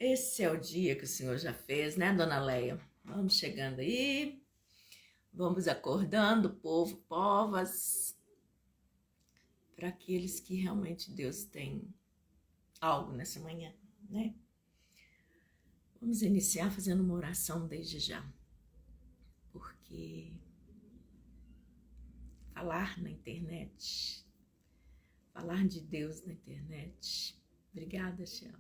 Esse é o dia que o Senhor já fez, né, Dona Leia? Vamos chegando aí, vamos acordando, povo, povas, para aqueles que realmente Deus tem algo nessa manhã, né? Vamos iniciar fazendo uma oração desde já, porque falar na internet, falar de Deus na internet. Obrigada, Sheila.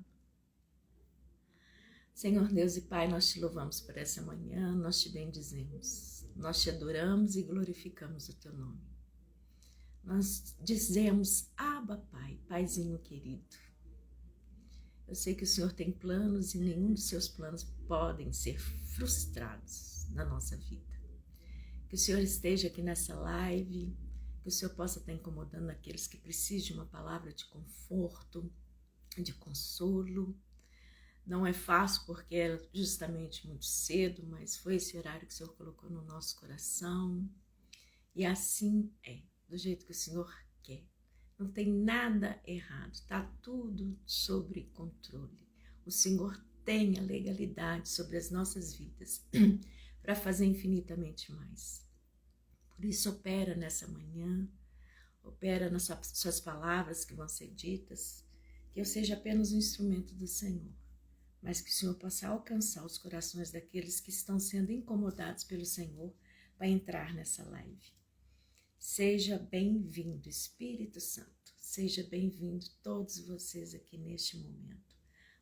Senhor Deus e Pai, nós te louvamos por essa manhã, nós te bendizemos, nós te adoramos e glorificamos o teu nome. Nós dizemos, Abba, Pai, Paizinho querido. Eu sei que o Senhor tem planos e nenhum dos seus planos podem ser frustrados na nossa vida. Que o Senhor esteja aqui nessa live, que o Senhor possa estar incomodando aqueles que precisam de uma palavra de conforto, de consolo. Não é fácil porque é justamente muito cedo, mas foi esse horário que o Senhor colocou no nosso coração. E assim é, do jeito que o Senhor quer. Não tem nada errado, está tudo sob controle. O Senhor tem a legalidade sobre as nossas vidas para fazer infinitamente mais. Por isso opera nessa manhã, opera nas suas palavras que vão ser ditas, que eu seja apenas um instrumento do Senhor, mas que o Senhor possa alcançar os corações daqueles que estão sendo incomodados pelo Senhor para entrar nessa live. Seja bem-vindo, Espírito Santo, seja bem-vindo todos vocês aqui neste momento.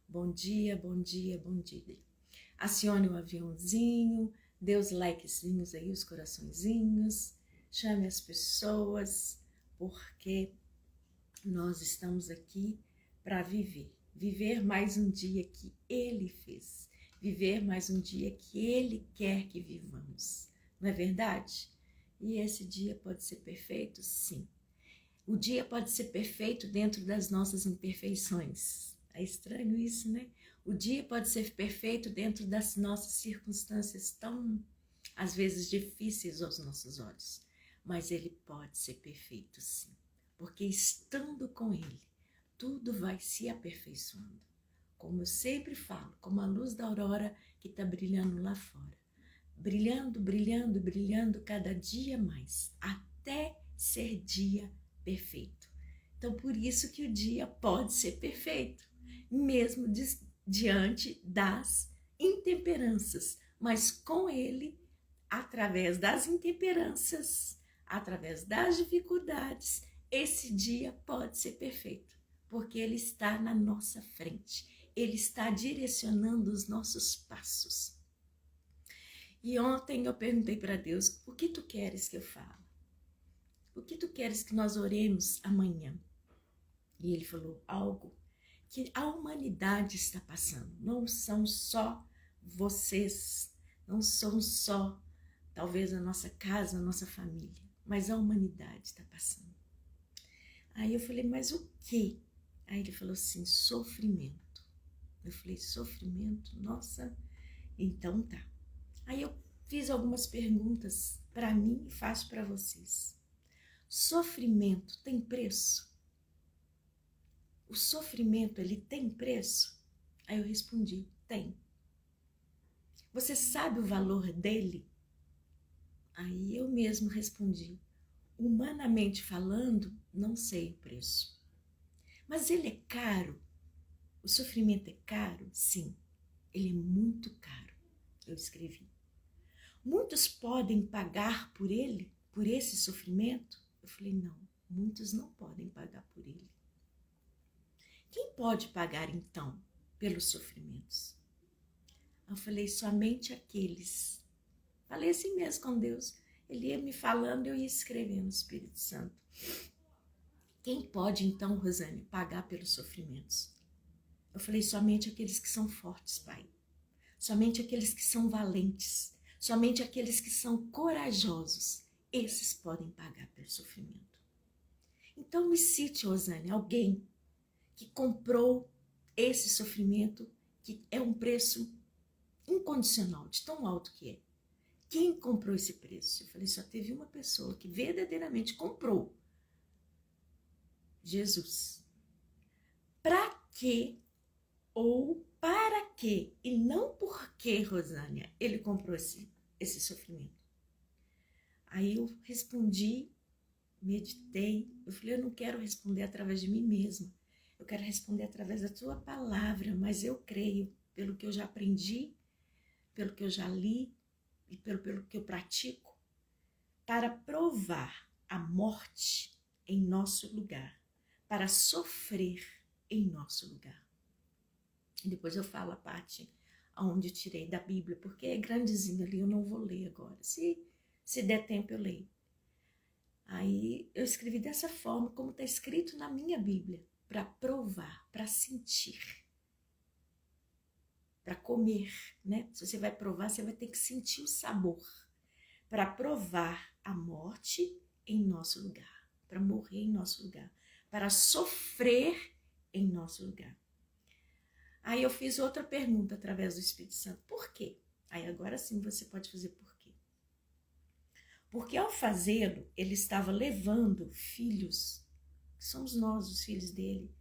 Bom dia, bom dia, bom dia. Acione o aviãozinho, dê os likezinhos aí, os coraçõezinhos, chame as pessoas, porque nós estamos aqui para viver mais um dia que Ele fez, viver mais um dia que Ele quer que vivamos, não é verdade? E esse dia pode ser perfeito? Sim. O dia pode ser perfeito dentro das nossas imperfeições. É estranho isso, né? O dia pode ser perfeito dentro das nossas circunstâncias tão, às vezes, difíceis aos nossos olhos. Mas ele pode ser perfeito, sim. Porque estando com ele, tudo vai se aperfeiçoando. Como eu sempre falo, como a luz da aurora que está brilhando lá fora. Brilhando, brilhando, brilhando cada dia mais, até ser dia perfeito. Então, por isso que o dia pode ser perfeito, mesmo diante das intemperanças, mas com ele, através das intemperanças, através das dificuldades, esse dia pode ser perfeito, porque ele está na nossa frente, ele está direcionando os nossos passos. E ontem eu perguntei para Deus, o que tu queres que eu fale? O que tu queres que nós oremos amanhã? E ele falou algo que a humanidade está passando. Não são só vocês, não são só talvez a nossa casa, a nossa família, mas a humanidade está passando. Aí eu falei, mas o quê? Aí ele falou assim, sofrimento. Eu falei, sofrimento? Nossa, então tá. Aí eu fiz algumas perguntas para mim e faço para vocês. Sofrimento tem preço? O sofrimento, ele tem preço? Aí eu respondi, tem. Você sabe o valor dele? Aí eu mesmo respondi, humanamente falando, não sei o preço. Mas ele é caro? O sofrimento é caro? Sim, ele é muito caro. Eu escrevi. Muitos podem pagar por ele, por esse sofrimento? Eu falei, não, muitos não podem pagar por ele. Quem pode pagar então pelos sofrimentos? Eu falei, somente aqueles. Falei assim mesmo com Deus. Ele ia me falando e eu ia escrevendo, Espírito Santo. Quem pode então, Rosane, pagar pelos sofrimentos? Eu falei, somente aqueles que são fortes, Pai. Somente aqueles que são valentes. Somente aqueles que são corajosos, esses podem pagar pelo sofrimento. Então me cite, Rosane, alguém que comprou esse sofrimento, que é um preço incondicional, de tão alto que é. Quem comprou esse preço? Eu falei, só teve uma pessoa que verdadeiramente comprou. Jesus. Para quê ou para quê e não por que, Rosânia, ele comprou esse sofrimento. Aí eu respondi, meditei, eu falei, eu não quero responder através de mim mesma, eu quero responder através da tua palavra, mas eu creio, pelo que eu já aprendi, pelo que eu já li e pelo que eu pratico, para provar a morte em nosso lugar, para sofrer em nosso lugar. E depois eu falo a parte onde eu tirei da Bíblia, porque é grandezinho ali, eu não vou ler agora. Se der tempo eu leio. Aí eu escrevi dessa forma, como está escrito na minha Bíblia, para provar, para sentir, para comer, né? Se você vai provar, você vai ter que sentir o sabor, para provar a morte em nosso lugar, para morrer em nosso lugar, para sofrer em nosso lugar. Aí eu fiz outra pergunta através do Espírito Santo, por quê? Aí agora sim você pode fazer por quê. Porque ao fazê-lo, ele estava levando filhos, que somos nós os filhos dele,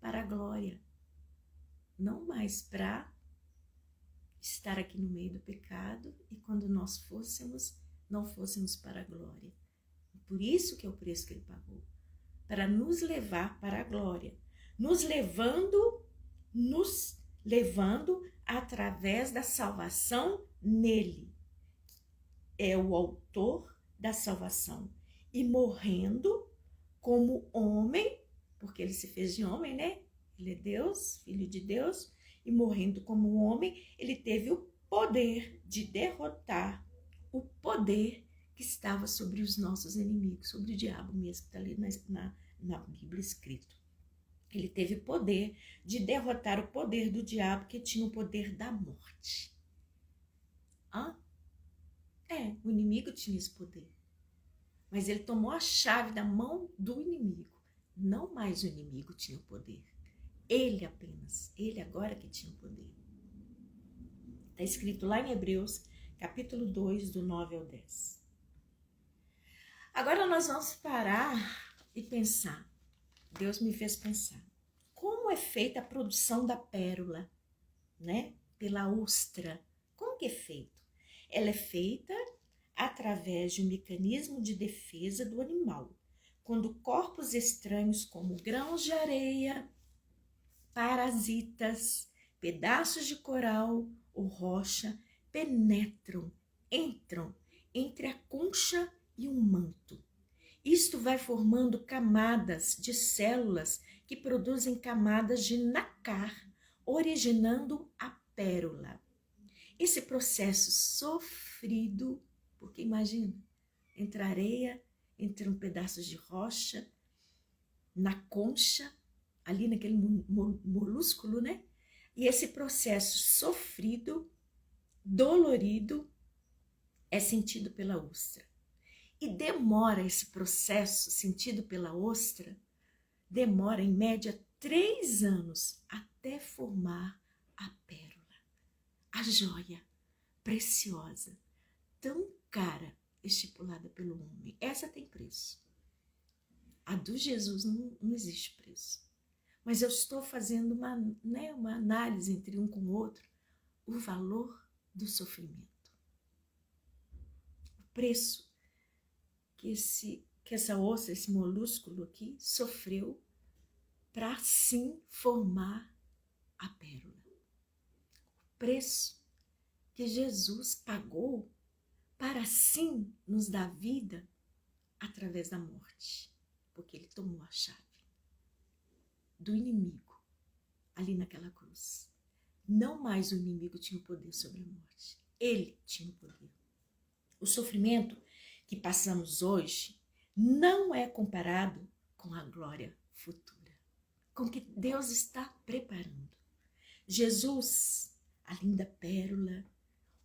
para a glória, não mais para estar aqui no meio do pecado e quando nós fôssemos, não fôssemos para a glória. Por isso que é o preço que ele pagou, para nos levar para a glória, nos levando através da salvação nele. É o autor da salvação e morrendo como homem, porque ele se fez de homem, né? Ele é Deus, filho de Deus, e morrendo como homem, ele teve o poder de derrotar o poder que estava sobre os nossos inimigos, sobre o diabo mesmo, que está ali na Bíblia escrito. Ele teve poder de derrotar o poder do diabo, que tinha o poder da morte. O inimigo tinha esse poder. Mas ele tomou a chave da mão do inimigo. Não mais o inimigo tinha o poder. Ele apenas. Ele agora que tinha o poder. Está escrito lá em Hebreus, capítulo 2, do 9 ao 10. Agora nós vamos parar e pensar. Deus me fez pensar. Como é feita a produção da pérola, né? Pela ostra. Como que é feito? Ela é feita através de um mecanismo de defesa do animal, quando corpos estranhos como grãos de areia, parasitas, pedaços de coral ou rocha entram entre a concha e um manto. Isto vai formando camadas de células que produzem camadas de nácar, originando a pérola. Esse processo sofrido, porque imagina, entre areia, entre pedaços de rocha, na concha, ali naquele molúsculo, né? E esse processo sofrido, dolorido, é sentido pela ostra. E demora esse processo sentido pela ostra, demora em média 3 anos até formar a pérola, a joia preciosa, tão cara, estipulada pelo homem. Essa tem preço. A do Jesus não existe preço. Mas eu estou fazendo uma análise entre um com o outro, o valor do sofrimento. O preço que essa ostra, esse molúsculo aqui, sofreu para assim formar a pérola. O preço que Jesus pagou para assim nos dar vida através da morte, porque ele tomou a chave do inimigo ali naquela cruz. Não mais o inimigo tinha o poder sobre a morte, ele tinha o poder. O sofrimento que passamos hoje não é comparado com a glória futura, com o que Deus está preparando. Jesus, a linda pérola,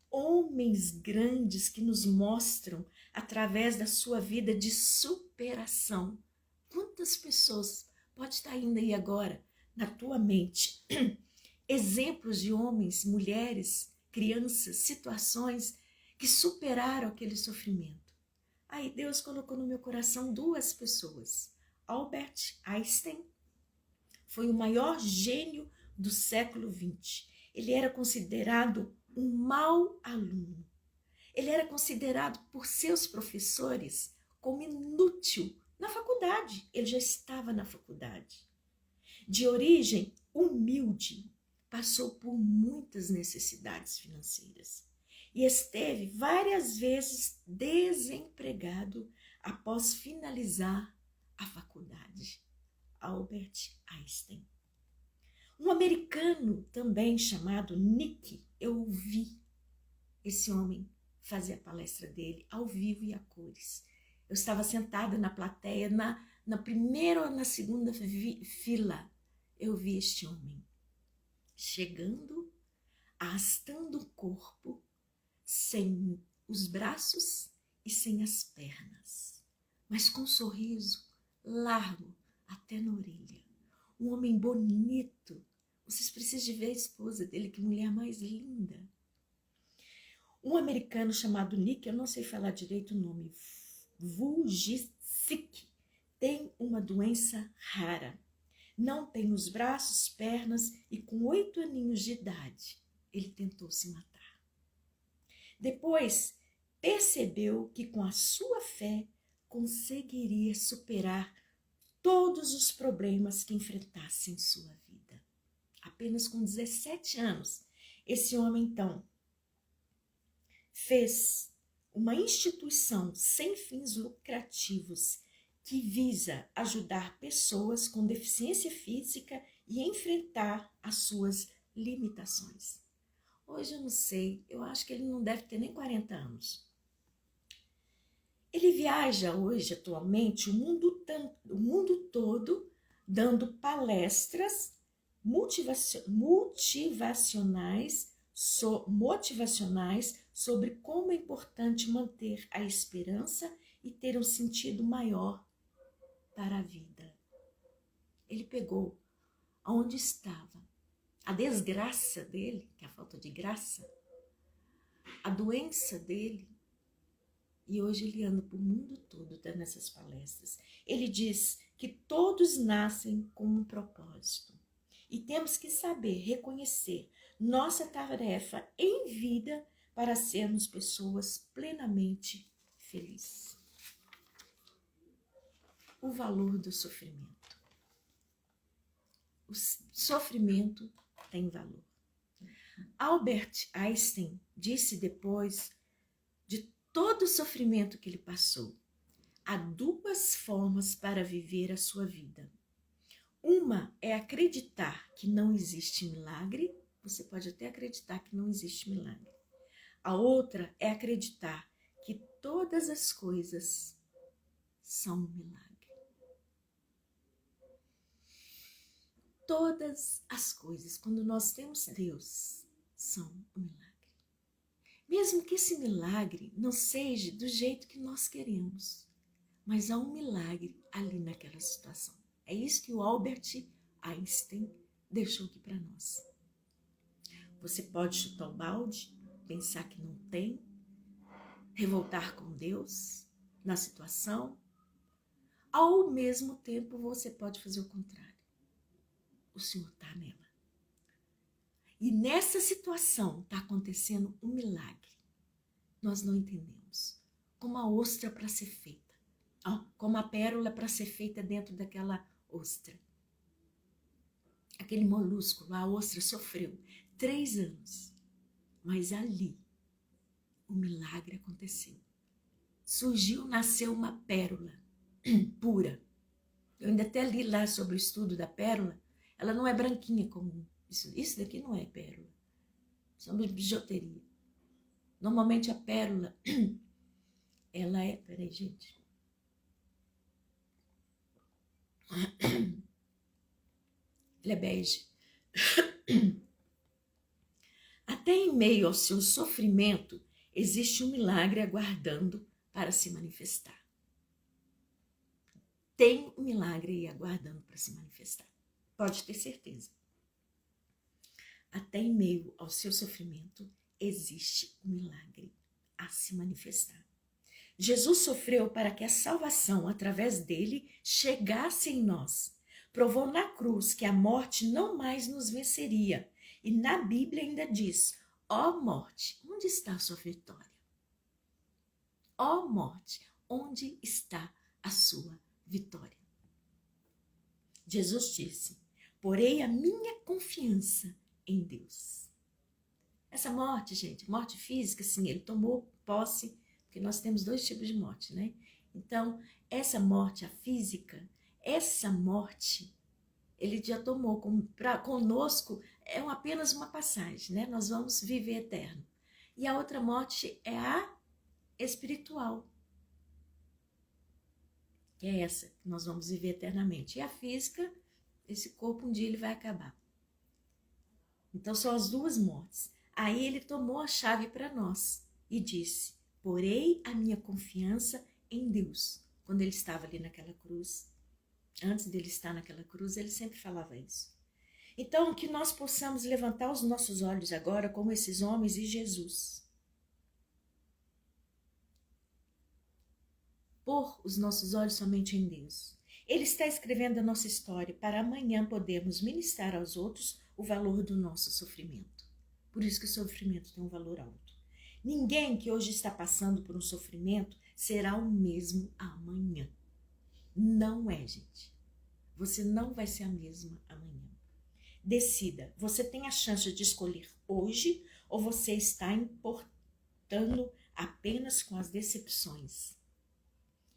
homens grandes que nos mostram através da sua vida de superação. Quantas pessoas pode estar indo aí agora na tua mente? Exemplos de homens, mulheres, crianças, situações que superaram aquele sofrimento. Aí Deus colocou no meu coração 2 pessoas. Albert Einstein foi o maior gênio do século XX. Ele era considerado um mau aluno. Ele era considerado por seus professores como inútil na faculdade. Ele já estava na faculdade. De origem humilde, passou por muitas necessidades financeiras e esteve várias vezes desempregado após finalizar a faculdade. Albert Einstein. Um americano também chamado Nick, eu ouvi esse homem fazer a palestra dele ao vivo e a cores. Eu estava sentada na plateia, na primeira ou na segunda fila, eu vi este homem chegando, arrastando o corpo, sem os braços e sem as pernas, mas com um sorriso largo até na orelha. Um homem bonito. Vocês precisam de ver a esposa dele, que mulher mais linda. Um americano chamado Nick, eu não sei falar direito o nome, Vujicic, tem uma doença rara. Não tem os braços, pernas e com 8 aninhos de idade, ele tentou se matar. Depois, percebeu que com a sua fé conseguiria superar todos os problemas que enfrentasse em sua vida. Apenas com 17 anos, esse homem, então, fez uma instituição sem fins lucrativos que visa ajudar pessoas com deficiência física e enfrentar as suas limitações. Hoje eu não sei, eu acho que ele não deve ter nem 40 anos. Ele viaja hoje, atualmente, o mundo todo, dando palestras motivacionais sobre como é importante manter a esperança e ter um sentido maior para a vida. Ele pegou aonde estava a desgraça dele, que é a falta de graça, a doença dele, e hoje ele anda por mundo todo dando essas palestras. Ele diz que todos nascem com um propósito e temos que saber reconhecer nossa tarefa em vida para sermos pessoas plenamente felizes. O valor do sofrimento. O sofrimento tem valor. Albert Einstein disse depois de todo o sofrimento que ele passou, há 2 formas para viver a sua vida. Uma é acreditar que não existe milagre. Você pode até acreditar que não existe milagre. A outra é acreditar que todas as coisas são um milagre. Todas as coisas, quando nós temos Deus, são um milagre. Mesmo que esse milagre não seja do jeito que nós queremos, mas há um milagre ali naquela situação. É isso que o Albert Einstein deixou aqui para nós. Você pode chutar o balde, pensar que não tem, revoltar com Deus na situação. Ao mesmo tempo, você pode fazer o contrário. O Senhor está nela. E nessa situação está acontecendo um milagre. Nós não entendemos. Como a ostra para ser feita. Como a pérola para ser feita dentro daquela ostra. Aquele molúsculo, a ostra sofreu 3 anos. Mas ali, o milagre aconteceu. Surgiu, nasceu uma pérola pura. Eu ainda até li lá sobre o estudo da pérola. Ela não é branquinha como isso. Isso daqui não é pérola. Isso é uma bijuteria. Normalmente a pérola, ela é... Peraí, gente. Ela é bege. Até em meio ao seu sofrimento, existe um milagre aguardando para se manifestar. Tem um milagre aí aguardando para se manifestar. Pode ter certeza. Até em meio ao seu sofrimento, existe um milagre a se manifestar. Jesus sofreu para que a salvação, através dele, chegasse em nós. Provou na cruz que a morte não mais nos venceria E na Bíblia ainda diz: ó morte, onde está a sua vitória? Ó morte, onde está a sua vitória? Jesus disse: porei a minha confiança em Deus. Essa morte, gente, morte física, sim, ele tomou posse, porque nós temos 2 tipos de morte, né? Então, essa morte, a física, essa morte, ele já tomou conosco, é apenas uma passagem, né? Nós vamos viver eterno. E a outra morte é a espiritual, que é essa, que nós vamos viver eternamente. E a física, esse corpo um dia ele vai acabar. Então são as 2 mortes. Aí ele tomou a chave para nós e disse: porei a minha confiança em Deus. Quando ele estava ali naquela cruz, antes dele estar naquela cruz, ele sempre falava isso. Então, que nós possamos levantar os nossos olhos agora como esses homens e Jesus. Pôr os nossos olhos somente em Deus. Ele está escrevendo a nossa história para amanhã podermos ministrar aos outros o valor do nosso sofrimento. Por isso que o sofrimento tem um valor alto. Ninguém que hoje está passando por um sofrimento será o mesmo amanhã. Não é, gente. Você não vai ser a mesma amanhã. Decida, você tem a chance de escolher hoje ou você está importando apenas com as decepções?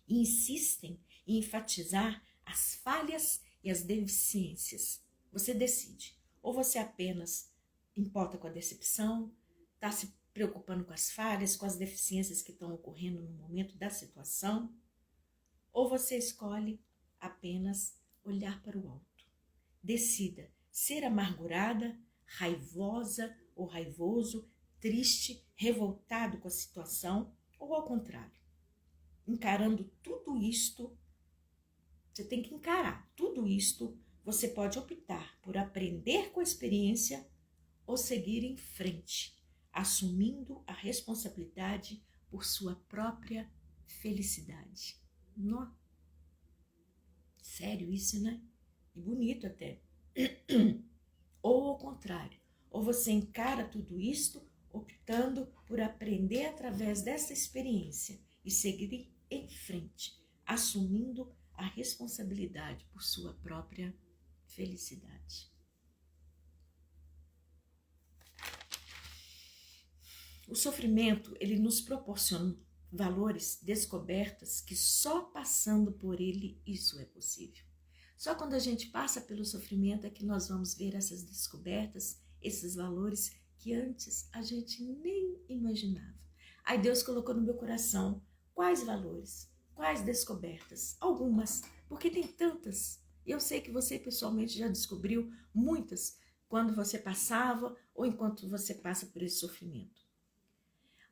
E insistem em enfatizar as falhas e as deficiências. Você decide. Ou você apenas importa com a decepção, está se preocupando com as falhas, com as deficiências que estão ocorrendo no momento da situação, ou você escolhe apenas olhar para o alto. Decida ser amargurada, raivosa ou raivoso, triste, revoltado com a situação, ou ao contrário. Encarando tudo isto, você tem que encarar tudo isto, você pode optar por aprender com a experiência ou seguir em frente, assumindo a responsabilidade por sua própria felicidade. Não? Sério isso, né? E bonito até. Ou ao contrário, ou você encara tudo isto optando por aprender através dessa experiência e seguir em frente, assumindo a responsabilidade por sua própria felicidade. O sofrimento, ele nos proporciona valores, descobertas que só passando por ele isso é possível. Só quando a gente passa pelo sofrimento é que nós vamos ver essas descobertas, esses valores que antes a gente nem imaginava. Aí Deus colocou no meu coração quais valores, quais descobertas, algumas, porque tem tantas. Eu sei que você pessoalmente já descobriu muitas quando você passava ou enquanto você passa por esse sofrimento.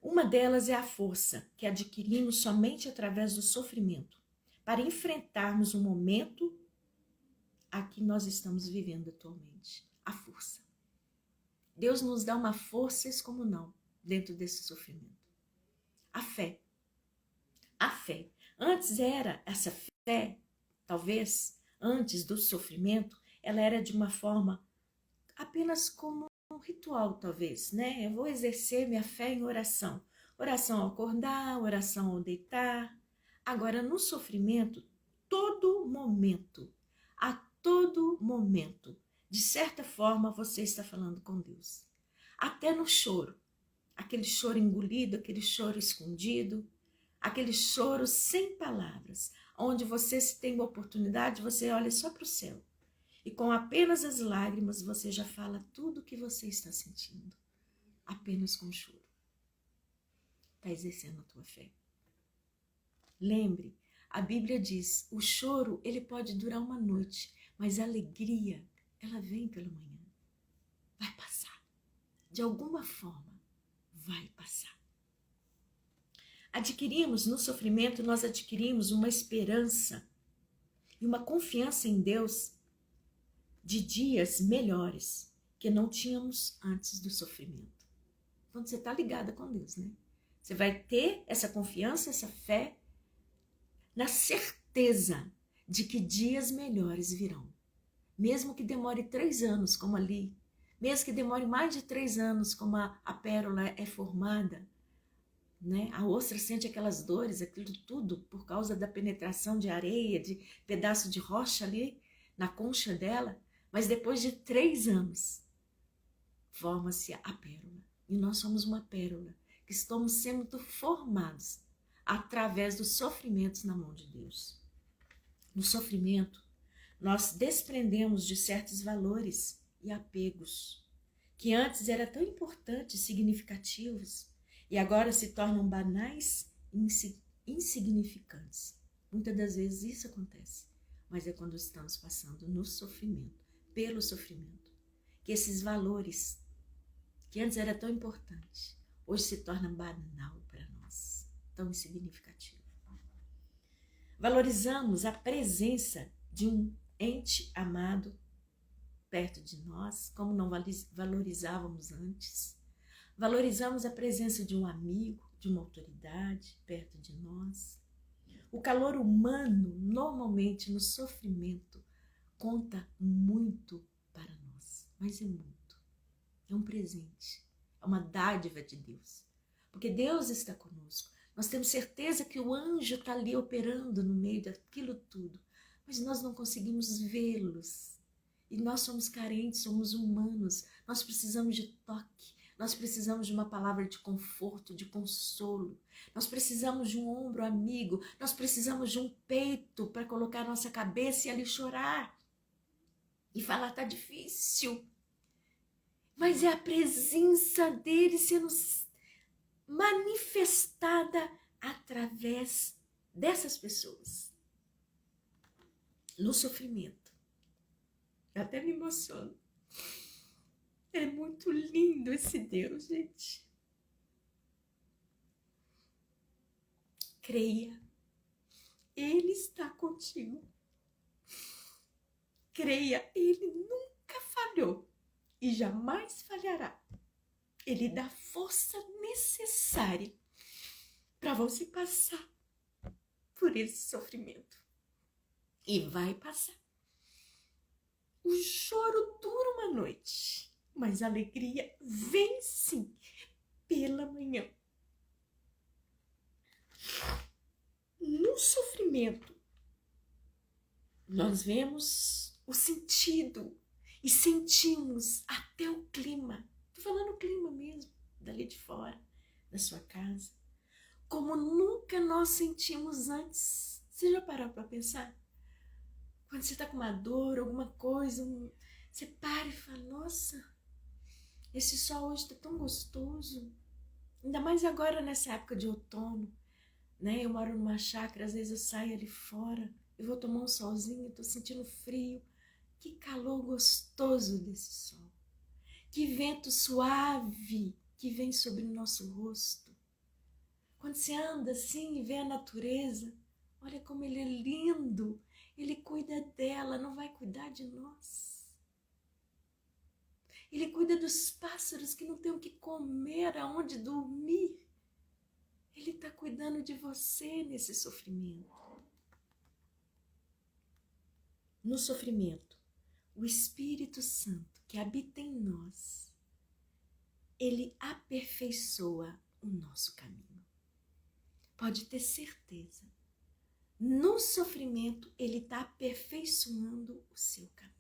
Uma delas é a força que adquirimos somente através do sofrimento para enfrentarmos o momento a que nós estamos vivendo atualmente. A força. Deus nos dá uma força excomunal dentro desse sofrimento. A fé. A fé. Antes era essa fé, talvez, antes do sofrimento, ela era de uma forma apenas como um ritual, talvez, né? Eu vou exercer minha fé em oração. Oração ao acordar, oração ao deitar. Agora, no sofrimento, a todo momento, de certa forma, você está falando com Deus. Até no choro. Aquele choro engolido, aquele choro escondido, aquele choro sem palavras, onde você, se tem uma oportunidade, você olha só para o céu. E com apenas as lágrimas, você já fala tudo o que você está sentindo. Apenas com choro. Está exercendo a tua fé. Lembre, a Bíblia diz, o choro, ele pode durar uma noite, mas a alegria, ela vem pela manhã. Vai passar. De alguma forma, vai passar. No sofrimento, nós adquirimos uma esperança e uma confiança em Deus de dias melhores que não tínhamos antes do sofrimento. Quando você está ligada com Deus, né? Você vai ter essa confiança, essa fé, na certeza de que dias melhores virão. Mesmo que demore 3 anos, como ali. mesmo que demore mais de 3 anos, como a pérola é formada, né? A ostra sente aquelas dores, aquilo tudo, por causa da penetração de areia, de pedaço de rocha ali na concha dela, mas depois de 3 anos, forma-se a pérola. E nós somos uma pérola, que estamos sendo formados através dos sofrimentos na mão de Deus. No sofrimento, nós desprendemos de certos valores e apegos, que antes eram tão importantes, significativos, e agora se tornam banais e insignificantes. Muitas das vezes isso acontece, mas é quando estamos passando no sofrimento, pelo sofrimento, que esses valores, que antes era tão importante, hoje se torna banal para nós, tão insignificativo. Valorizamos a presença de um ente amado perto de nós, como não valorizávamos antes. Valorizamos a presença de um amigo, de uma autoridade perto de nós. O calor humano, normalmente no sofrimento, conta muito para nós, mas é muito. É um presente, é uma dádiva de Deus, porque Deus está conosco. Nós temos certeza que o anjo está ali operando no meio daquilo tudo, mas nós não conseguimos vê-los. E nós somos carentes, somos humanos, nós precisamos de toque, nós precisamos de uma palavra de conforto, de consolo, nós precisamos de um ombro amigo, nós precisamos de um peito para colocar nossa cabeça e ali chorar e falar, tá difícil. Mas é a presença dele sendo manifestada através dessas pessoas. No sofrimento. Eu até me emociono. É muito lindo esse Deus, gente. Creia. Ele está contigo. Creia, ele nunca falhou e jamais falhará. Ele dá força necessária para você passar por esse sofrimento. E vai passar. O choro dura uma noite, mas a alegria vem sim pela manhã. No sofrimento, nós vemos o sentido e sentimos até o clima. Estou falando o clima mesmo, dali de fora, da sua casa. Como nunca nós sentimos antes. Você já parou para pensar? Quando você está com uma dor, alguma coisa, você para e fala, nossa, esse sol hoje está tão gostoso. Ainda mais agora nessa época de outono, né? Eu moro numa chácara, às vezes eu saio ali fora, eu vou tomar um solzinho, estou sentindo frio. Que calor gostoso desse sol. Que vento suave que vem sobre o nosso rosto. Quando você anda assim e vê a natureza, olha como ele é lindo. Ele cuida dela, não vai cuidar de nós. Ele cuida dos pássaros que não têm o que comer, aonde dormir. Ele está cuidando de você nesse sofrimento. No sofrimento, o Espírito Santo que habita em nós, ele aperfeiçoa o nosso caminho. Pode ter certeza. No sofrimento, ele está aperfeiçoando o seu caminho.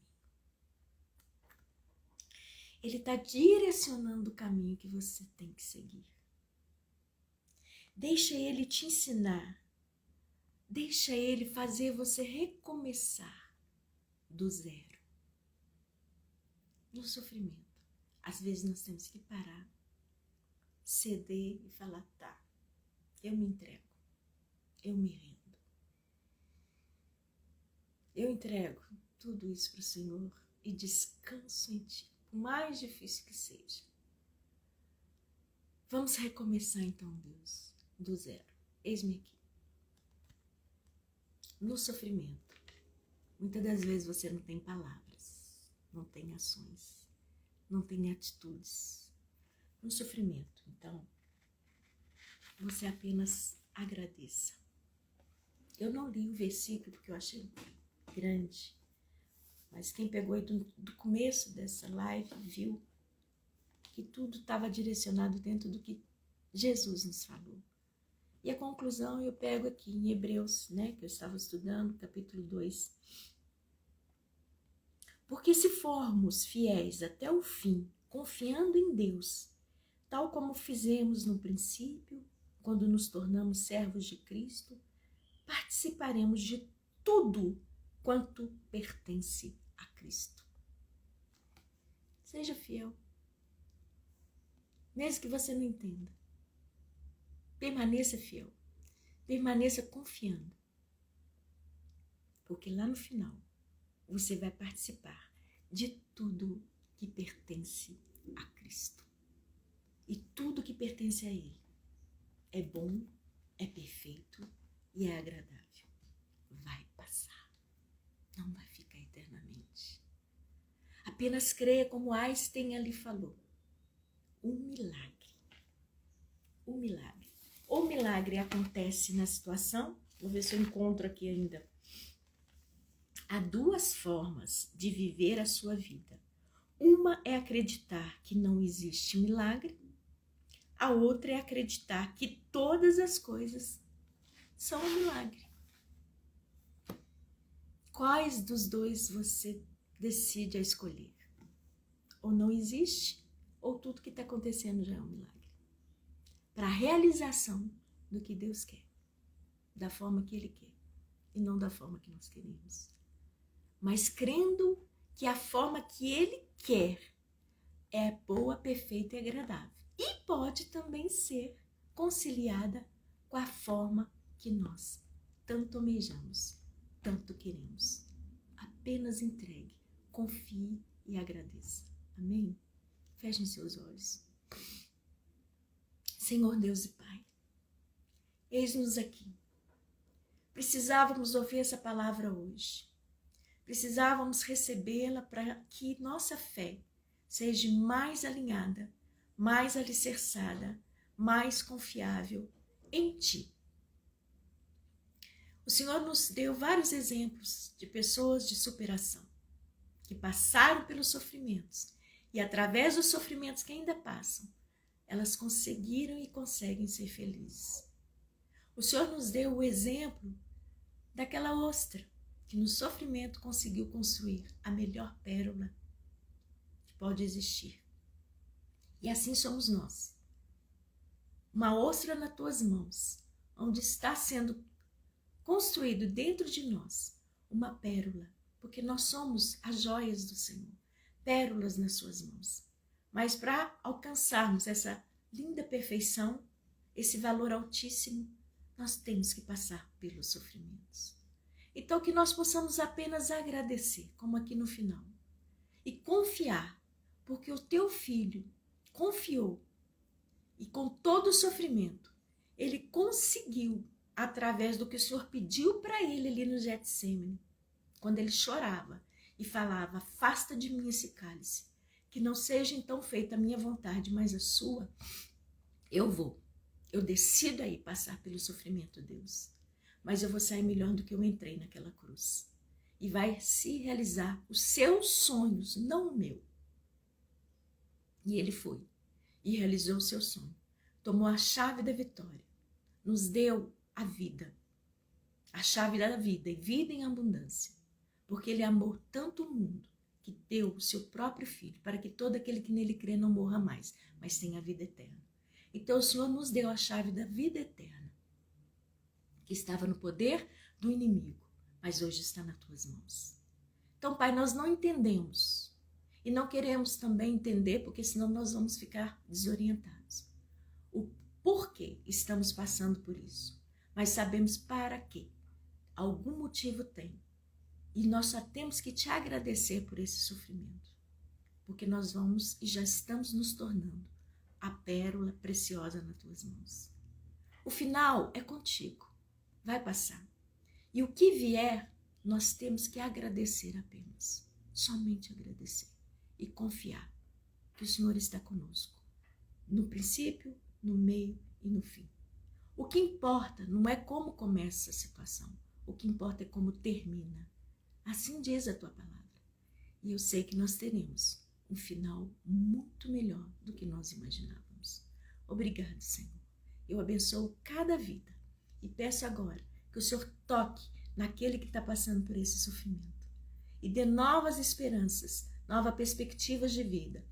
Ele está direcionando o caminho que você tem que seguir. Deixa ele te ensinar. Deixa ele fazer você recomeçar do zero. No sofrimento, às vezes nós temos que parar, ceder e falar, tá, eu me entrego, eu me rendo. Eu entrego tudo isso para o Senhor e descanso em Ti, por mais difícil que seja. Vamos recomeçar então, Deus, do zero. Eis-me aqui. No sofrimento, muitas das vezes você não tem palavras, não tem ações, não tem atitudes. No sofrimento, então, você apenas agradeça. Eu não li o versículo porque eu achei grande, mas quem pegou aí do começo dessa live viu que tudo estava direcionado dentro do que Jesus nos falou. E a conclusão eu pego aqui em Hebreus, né, que eu estava estudando, capítulo 2. Porque se formos fiéis até o fim, confiando em Deus, tal como fizemos no princípio, quando nos tornamos servos de Cristo, participaremos de tudo quanto pertence a Cristo. Seja fiel, mesmo que você não entenda. Permaneça fiel, permaneça confiando, porque lá no final você vai participar de tudo que pertence a Cristo. E tudo que pertence a Ele é bom, é perfeito e é agradável. Vai passar, não vai ficar eternamente. Apenas creia como Einstein ali falou. Um milagre. Um milagre. O milagre acontece na situação, vou ver se eu encontro aqui ainda. Há duas formas de viver a sua vida. Uma é acreditar que não existe milagre, a outra é acreditar que todas as coisas são um milagre. Quais dos dois você decide a escolher? Ou não existe, ou tudo que está acontecendo já é um milagre. Para a realização do que Deus quer, da forma que Ele quer, e não da forma que nós queremos. Mas crendo que a forma que Ele quer é boa, perfeita e agradável. E pode também ser conciliada com a forma que nós tanto almejamos, tanto queremos. Apenas entregue, confie e agradeça. Amém? Fechem seus olhos. Senhor Deus e Pai, eis-nos aqui. Precisávamos ouvir essa palavra hoje. Precisávamos recebê-la para que nossa fé seja mais alinhada, mais alicerçada, mais confiável em Ti. O Senhor nos deu vários exemplos de pessoas de superação, que passaram pelos sofrimentos e através dos sofrimentos que ainda passam, elas conseguiram e conseguem ser felizes. O Senhor nos deu o exemplo daquela ostra que no sofrimento conseguiu construir a melhor pérola que pode existir. E assim somos nós. Uma ostra nas tuas mãos, onde está sendo construído dentro de nós uma pérola, porque nós somos as joias do Senhor, pérolas nas suas mãos. Mas para alcançarmos essa linda perfeição, esse valor altíssimo, nós temos que passar pelos sofrimentos. Então que nós possamos apenas agradecer, como aqui no final, e confiar, porque o teu filho confiou e com todo o sofrimento, ele conseguiu, através do que o Senhor pediu para ele ali no Getsêmani, quando ele chorava e falava, afasta de mim esse cálice, que não seja então feita a minha vontade, mas a sua, eu decido aí passar pelo sofrimento, Deus, mas eu vou sair melhor do que eu entrei naquela cruz, e vai se realizar os seus sonhos, não o meu. E ele foi, e realizou o seu sonho, tomou a chave da vitória, nos deu a vida, a chave da vida, e vida em abundância, porque ele amou tanto o mundo, que deu o seu próprio Filho, para que todo aquele que nele crê não morra mais, mas tenha a vida eterna. Então o Senhor nos deu a chave da vida eterna, que estava no poder do inimigo, mas hoje está nas tuas mãos. Então, Pai, nós não entendemos, e não queremos também entender, porque senão nós vamos ficar desorientados. O porquê estamos passando por isso, mas sabemos para quê. Algum motivo tem. E nós só temos que te agradecer por esse sofrimento, porque nós vamos e já estamos nos tornando a pérola preciosa nas tuas mãos. O final é contigo, vai passar. E o que vier, nós temos que agradecer apenas, somente agradecer e confiar que o Senhor está conosco, no princípio, no meio e no fim. O que importa não é como começa a situação, o que importa é como termina. Assim diz a tua palavra. E eu sei que nós teremos um final muito melhor do que nós nós imaginávamos. Obrigado, Senhor. Eu abençoo cada vida e peço agora que o Senhor toque naquele que está passando por esse sofrimento e dê novas esperanças, novas perspectivas de vida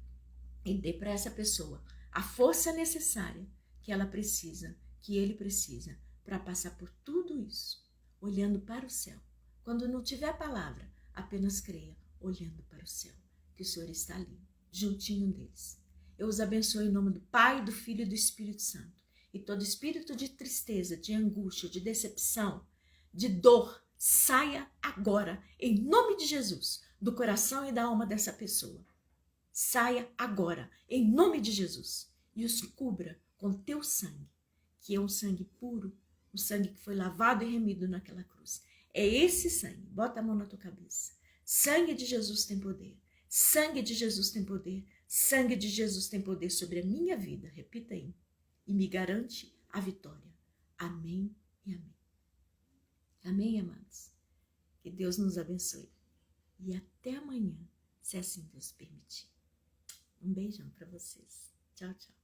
e dê para essa pessoa a força necessária que ela precisa, que ele precisa para passar por tudo isso, olhando para o céu. Quando não tiver palavra, apenas creia, olhando para o céu, que o Senhor está ali, juntinho deles. Eu os abençoo em nome do Pai, do Filho e do Espírito Santo. E todo espírito de tristeza, de angústia, de decepção, de dor, saia agora, em nome de Jesus, do coração e da alma dessa pessoa. Saia agora, em nome de Jesus, e os cubra com teu sangue, que é um sangue puro, um sangue que foi lavado e remido naquela cruz. É esse sangue, bota a mão na tua cabeça. Sangue de Jesus tem poder, sangue de Jesus tem poder, sangue de Jesus tem poder sobre a minha vida, repita aí, e me garante a vitória. Amém e amém. Amém, amados? Que Deus nos abençoe. E até amanhã, se assim Deus permitir. Um beijão para vocês. Tchau, tchau.